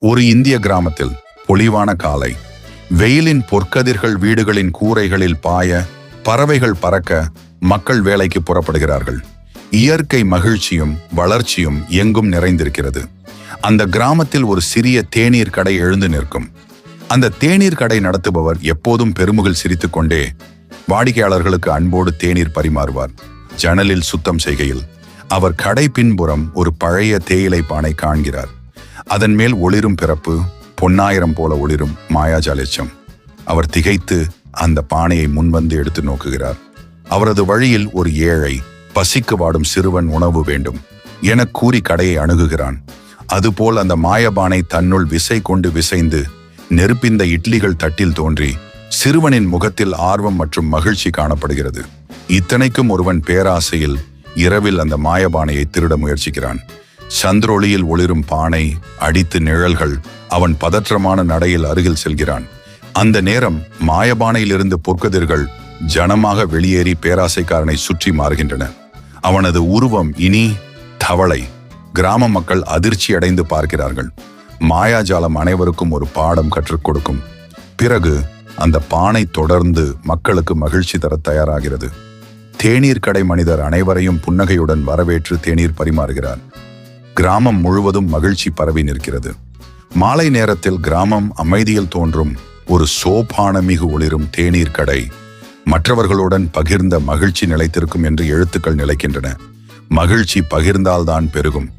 ஒரு இந்திய கிராமத்தில் பொலிவான காலை. வெயிலின் பொற்கதிர்கள் வீடுகளின் கூரைகளில் பாய, பறவைகள் பறக்க, மக்கள் வேலைக்கு புறப்படுகிறார்கள். இயற்கை மகிழ்ச்சியும் வளர்ச்சியும் எங்கும் நிறைந்திருக்கிறது. அந்த கிராமத்தில் ஒரு சிறிய தேநீர் கடை எழுந்து நிற்கும். அந்த தேநீர் கடை நடத்துபவர் எப்போதும் பெருமுகில் சிரித்துக்கொண்டே வாடிக்கையாளர்களுக்கு அன்போடு தேநீர் பரிமாறுவார். ஜன்னலில் சுத்தம் செய்கையில் அவர் கடை பின்புறம் ஒரு பழைய தேயிலை பானை காண்கிறார். அதன் மேல் ஒளிரும் பிறப்பு, பொன்னாயிரம் போல ஒளிரும் மாயாஜாலட்சம். அவர் திகைத்து அந்த பானையை முன்வந்து எடுத்து நோக்குகிறார். அவரது வழியில் ஒரு ஏழை, பசிக்கு வாடும் சிறுவன் உணவு வேண்டும் என கூறி கடையை அணுகுகிறான். அதுபோல் அந்த மாயபானை தன்னுள் விசை கொண்டு விசைந்து நெருப்பிந்த இட்லிகள் தட்டில் தோன்றி சிறுவனின் முகத்தில் ஆர்வம் மற்றும் மகிழ்ச்சி காணப்படுகிறது. இத்தனைக்கும் ஒருவன் பேராசையில் இரவில் அந்த மாயபானையை திருட முயற்சிக்கிறான். சந்திரொளியில் ஒளிரும் பானை, அடித்து நிழல்கள், அவன் பதற்றமான நடையில் அருகில் செல்கிறான். அந்த நேரம் மாயபானையிலிருந்து பொற்கதிர்கள் ஜனமாக வெளியேறி பேராசைக்காரனை சுற்றி மாறுகின்றன. அவனது உருவம் இனி தவளை. கிராம மக்கள் அதிர்ச்சி அடைந்து பார்க்கிறார்கள். மாயாஜாலம் அனைவருக்கும் ஒரு பாடம் கற்றுக் கொடுக்கும். பிறகு அந்த பானை தொடர்ந்து மக்களுக்கு மகிழ்ச்சி தர தயாராகிறது. தேநீர் கடை மனிதர் அனைவரையும் புன்னகையுடன் வரவேற்று தேநீர் பரிமாறுகிறார். கிராமம் முழுவதும் மகிழ்ச்சி பரவி நிற்கிறது. மாலை நேரத்தில் கிராமம் அமைதியில் தோன்றும் ஒரு சோபானமிகு ஒளிரும் தேநீர் கடை. மற்றவர்களுடன் பகிர்ந்த மகிழ்ச்சி நிலைத்திருக்கும் என்று எழுத்துக்கள் நிலைக்கின்றன. மகிழ்ச்சி பகிர்ந்தால்தான் பெருகும்.